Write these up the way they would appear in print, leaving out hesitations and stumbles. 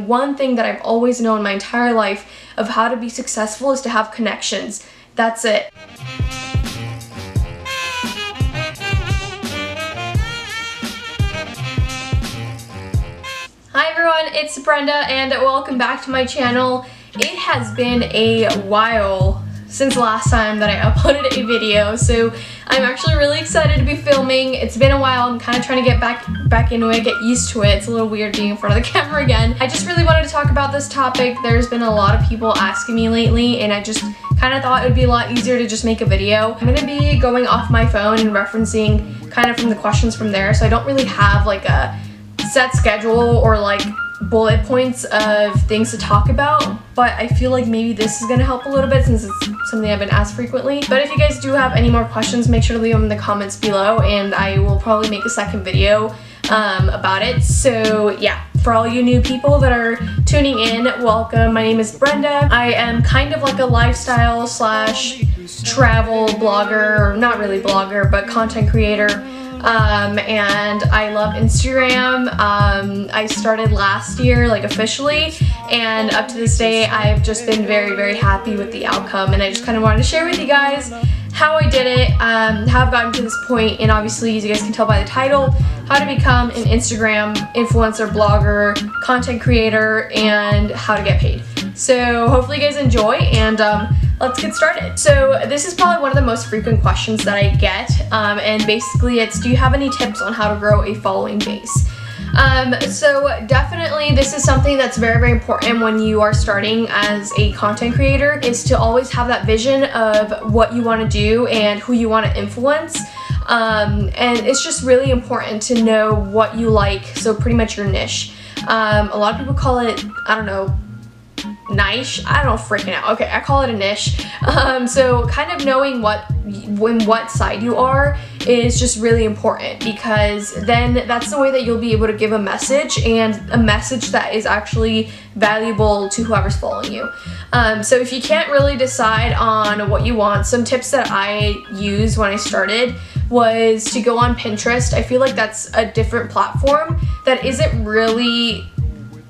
One thing that I've always known my entire life of how to be successful is to have connections. That's it. Hi everyone, it's Brenda and welcome back to my channel. It has been a while since the last time that I uploaded a video, so I'm actually really excited to be filming. It's been a while. I'm kind of trying to get back into it, get used to it. It's a little weird being in front of the camera again. I just really wanted to talk about this topic. There's been a lot of people asking me lately, and I just kind of thought it would be a lot easier to just make a video. I'm gonna be going off my phone and referencing kind of from the questions from there, so I don't really have like a set schedule or like bullet points of things to talk about, but I feel like maybe this is gonna help a little bit since it's something I've been asked frequently. But if you guys do have any more questions, make sure to leave them in the comments below and I will probably make a second video about it. So yeah, for all you new people that are tuning in, welcome. My name is Brenda. I am kind of like a lifestyle slash travel blogger, or not really blogger, but content creator. And I love Instagram. I started last year, like officially, and up to this day I've just been very, very happy with the outcome, and I just kind of wanted to share with you guys how I did it, how I've gotten to this point, and obviously, as you guys can tell by the title, how to become an Instagram influencer, blogger, content creator, and how to get paid. So hopefully you guys enjoy, and let's get started. So this is probably one of the most frequent questions that I get, and basically it's, do you have any tips on how to grow a following base? So definitely this is something that's very, very important when you are starting as a content creator, is to always have that vision of what you want to do and who you want to influence. And it's just really important to know what you like, so pretty much your niche. A lot of people call it, I don't know, niche. I don't know, freaking out. Okay, I call it a niche. So kind of knowing what side you are is just really important, because then that's the way that you'll be able to give a message, and a message that is actually valuable to whoever's following you. So if you can't really decide on what you want, some tips that I used when I started was to go on Pinterest. I feel like that's a different platform that isn't really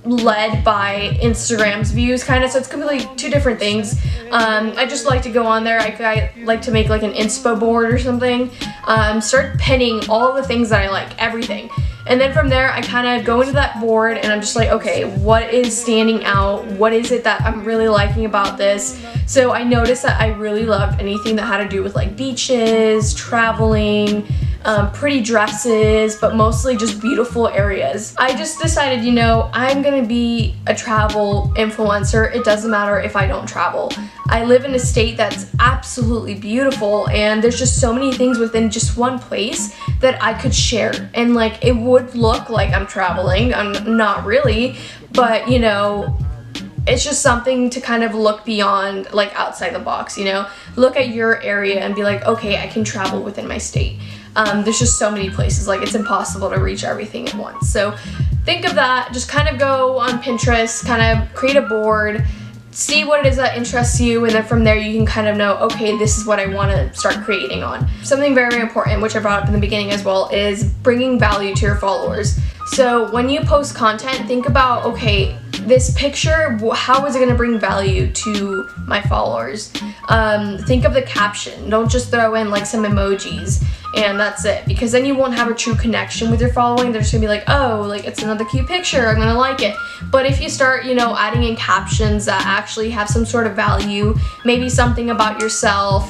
led by Instagram's views, kind of, so it's completely two different things. I just like to go on there. I like to make like an inspo board or something, start pinning all the things that I like, everything, and then from there I kind of go into that board and I'm just like, okay, what is standing out, what is it that I'm really liking about this? So I noticed that I really loved anything that had to do with like beaches, traveling, pretty dresses, but mostly just beautiful areas. I just decided, you know, I'm gonna be a travel influencer. It doesn't matter if I don't travel. I live in a state that's absolutely beautiful, and there's just so many things within just one place that I could share, and like it would look like I'm traveling. I'm not really, but you know, it's just something to kind of look beyond, like outside the box, you know, look at your area and be like, okay, I can travel within my state. There's just so many places, like it's impossible to reach everything at once. So think of that, just kind of go on Pinterest, kind of create a board, see what it is that interests you, and then from there you can kind of know, okay, this is what I want to start creating on. Something very, very important, which I brought up in the beginning as well, is bringing value to your followers. So when you post content, think about, okay, this picture, how is it going to bring value to my followers? Think of the caption. Don't just throw in like some emojis and that's it, because then you won't have a true connection with your following. They're just gonna be like, oh, like it's another cute picture, I'm gonna like it. But if you start, you know, adding in captions that actually have some sort of value, maybe something about yourself,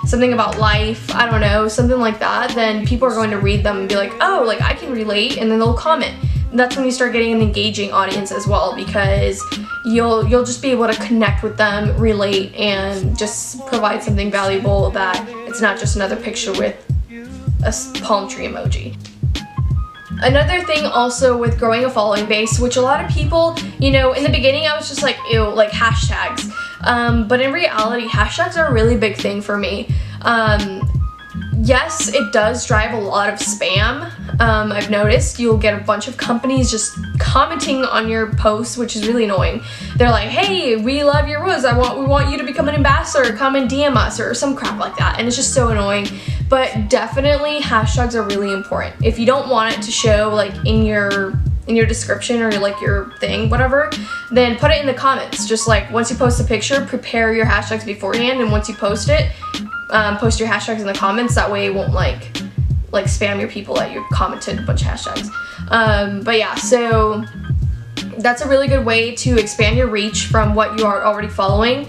something about life, I don't know, something like that, then people are going to read them and be like, oh, like I can relate, and then they'll comment. And that's when you start getting an engaging audience as well, because you'll just be able to connect with them, relate, and just provide something valuable that it's not just another picture with a palm tree emoji. Another thing also with growing a following base, which a lot of people, you know, in the beginning I was just like, ew, like hashtags. But in reality, hashtags are a really big thing for me. Yes, it does drive a lot of spam. I've noticed you'll get a bunch of companies just commenting on your posts, which is really annoying. They're like, hey, we love your rose. We want you to become an ambassador. Come and DM us, or some crap like that. And it's just so annoying. But definitely hashtags are really important. If you don't want it to show like in your in your description or like your thing, whatever, then put it in the comments. Just like once you post a picture, prepare your hashtags beforehand, and once you post it, post your hashtags in the comments. That way it won't like spam your people that you commented a bunch of hashtags. But yeah, so that's a really good way to expand your reach from what you are already following.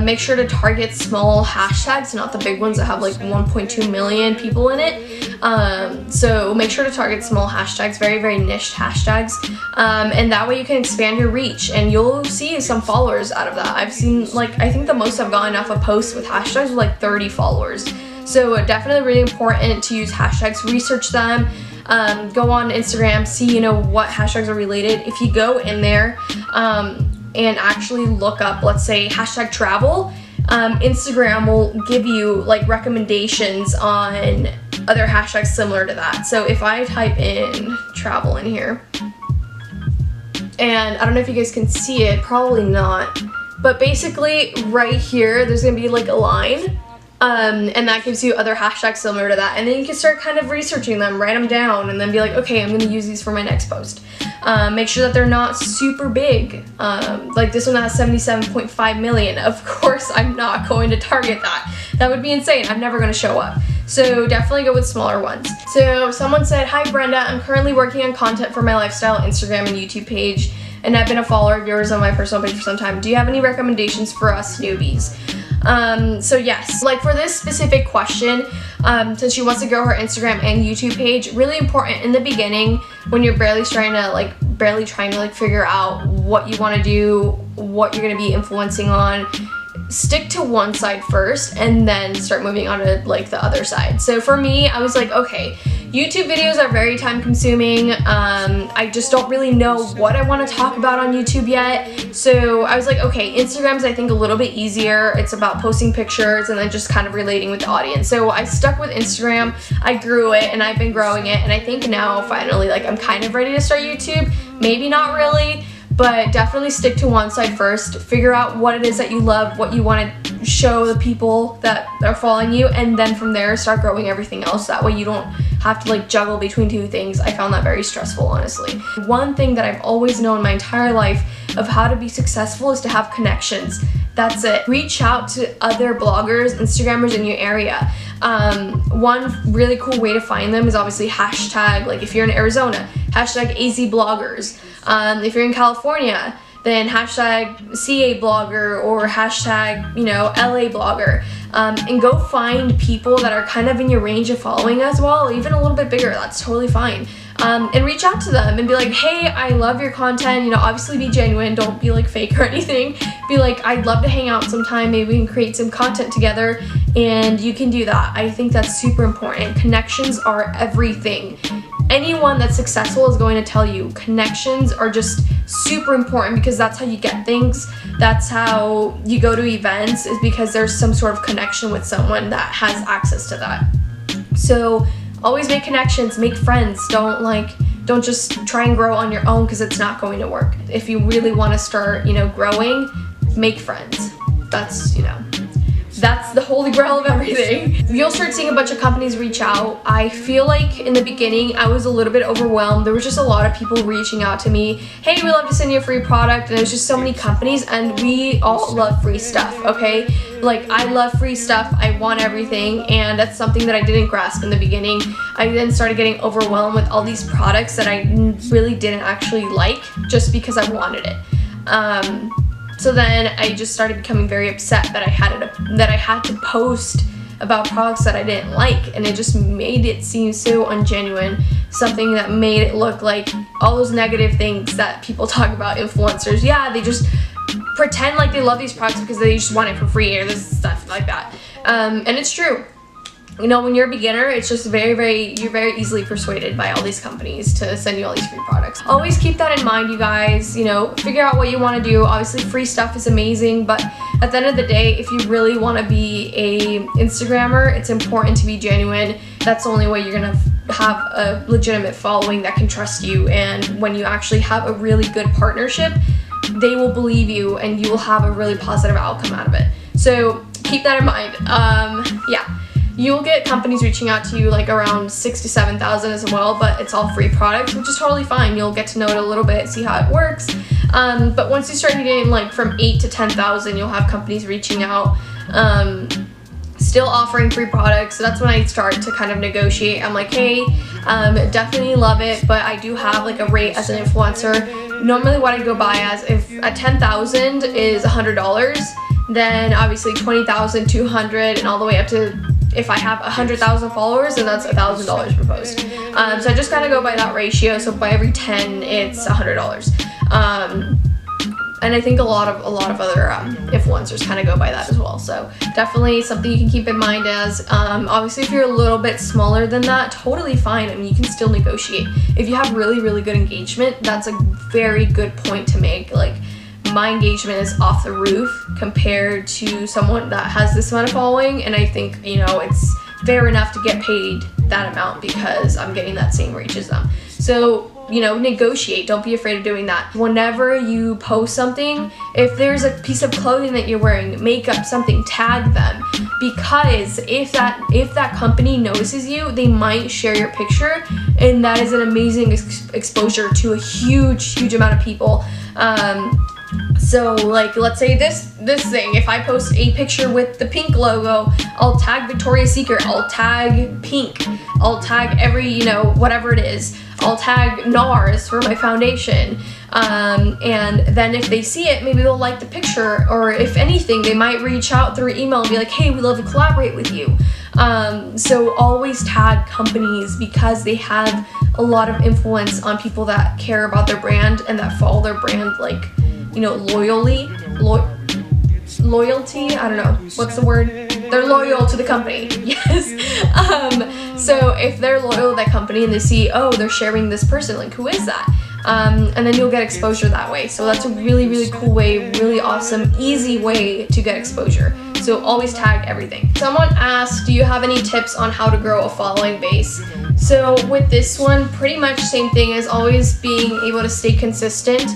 Make sure to target small hashtags, not the big ones that have like 1.2 million people in it. So make sure to target small hashtags, very, very niche hashtags. And that way you can expand your reach and you'll see some followers out of that. I've seen, like, I think the most I've gotten off a post with hashtags was like 30 followers. So definitely really important to use hashtags, research them. Go on Instagram, see, you know, what hashtags are related. If you go in there and actually look up, let's say, hashtag travel, Instagram will give you like recommendations on other hashtags similar to that. So if I type in travel in here, and I don't know if you guys can see it, probably not, but basically right here there's gonna be like a line. And that gives you other hashtags similar to that, and then you can start kind of researching them, write them down, and then be like, okay, I'm going to use these for my next post. Make sure that they're not super big. Like this one that has 77.5 million. Of course, I'm not going to target that. That would be insane. I'm never going to show up. So definitely go with smaller ones. So someone said, hi Brenda, I'm currently working on content for my lifestyle Instagram and YouTube page, and I've been a follower of yours on my personal page for some time. Do you have any recommendations for us newbies? So yes, like for this specific question, since she wants to grow her Instagram and YouTube page, really important in the beginning when you're barely trying to figure out what you want to do, what you're going to be influencing on. Stick to one side first and then start moving on to like the other side. So for me, I was like, okay, YouTube videos are very time consuming. I just don't really know what I want to talk about on YouTube yet. So I was like, okay, Instagram's I think a little bit easier. It's about posting pictures and then just kind of relating with the audience. So I stuck with Instagram, I grew it, and I've been growing it, and I think now finally like I'm kind of ready to start YouTube. Maybe not really, but definitely stick to one side first. Figure out what it is that you love, what you want to show the people that are following you, and then from there start growing everything else. That way you don't have to like juggle between two things. I found that very stressful, honestly. One thing that I've always known my entire life of how to be successful is to have connections. That's it. Reach out to other bloggers, Instagrammers in your area. One really cool way to find them is obviously hashtag, like if you're in Arizona, hashtag AZ bloggers. If you're in California, then hashtag CA blogger or hashtag, you know, LA blogger. And go find people that are kind of in your range of following as well, even a little bit bigger. That's totally fine. And reach out to them and be like, hey, I love your content. You know, obviously be genuine. Don't be like fake or anything. Be like, I'd love to hang out sometime. Maybe we can create some content together, and you can do that. I think that's super important. Connections are everything. Anyone that's successful is going to tell you connections are just super important, because that's how you get things. That's how you go to events, is because there's some sort of connection with someone that has access to that. So always make connections, make friends. Don't just try and grow on your own, because it's not going to work. If you really want to start, you know, growing, make friends. That's, you know, that's the holy grail of everything. You'll start seeing a bunch of companies reach out. I feel like in the beginning I was a little bit overwhelmed. There was just a lot of people reaching out to me. Hey, we love to send you a free product. And there's just so many companies, and we all love free stuff, okay? Like, I love free stuff. I want everything, and that's something that I didn't grasp in the beginning. I then started getting overwhelmed with all these products that I really didn't actually like, just because I wanted it. So then I just started becoming very upset that I had to post about products that I didn't like, and it just made it seem so ungenuine. Something that made it look like all those negative things that people talk about influencers. Yeah, they just pretend like they love these products because they just want it for free or this stuff like that. And it's true. You know, when you're a beginner, it's just you're very easily persuaded by all these companies to send you all these free products. Always keep that in mind, you guys. You know, figure out what you want to do. Obviously, free stuff is amazing, but at the end of the day, if you really want to be a Instagrammer, it's important to be genuine. That's the only way you're gonna have a legitimate following that can trust you. And when you actually have a really good partnership, they will believe you, and you will have a really positive outcome out of it. So keep that in mind. Yeah. you'll get companies reaching out to you like around 6,000 to 7,000 as well, but it's all free products, which is totally fine. You'll get to know it a little bit, see how it works. But once you start getting like from 8,000 to 10,000, you'll have companies reaching out, still offering free products. So that's when I start to kind of negotiate. I'm like, hey, definitely love it, but I do have like a rate as an influencer. Normally what I go by as, if at 10,000 is $100, then obviously 20,000, 200, and all the way up to, if I have 100,000 followers, then that's $1,000 per post. So I just kind of go by that ratio. So by every 10, it's $100. And I think a lot of other influencers kind of go by that as well. So definitely something you can keep in mind. As obviously if you're a little bit smaller than that, totally fine. I mean, you can still negotiate. If you have really, really good engagement, that's a very good point to make. Like, my engagement is off the roof compared to someone that has this amount of following, and I think, you know, it's fair enough to get paid that amount because I'm getting that same reach as them. So, you know, negotiate. Don't be afraid of doing that. Whenever you post something, if there's a piece of clothing that you're wearing, makeup, something, tag them, because if that company notices you, they might share your picture, and that is an amazing exposure to a huge amount of people. So like, let's say this thing, if I post a picture with the pink logo, I'll tag Victoria's Secret, I'll tag Pink, I'll tag every, you know, whatever it is, I'll tag NARS for my foundation, and then if they see it, maybe they'll like the picture, or if anything, they might reach out through email and be like, hey, we'd love to collaborate with you. So always tag companies, because they have a lot of influence on people that care about their brand and that follow their brand, like, you know, loyalty, I don't know, what's the word? They're loyal to the company, yes. So if they're loyal to that company and they see, oh, they're sharing this person, like, who is that? And then you'll get exposure that way. So that's a really cool way, really awesome, easy way to get exposure. So always tag everything. Someone asked, do you have any tips on how to grow a following base? So with this one, pretty much same thing as always, being able to stay consistent.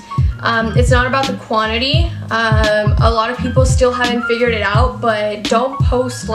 It's not about the quantity. A lot of people still haven't figured it out, but don't post like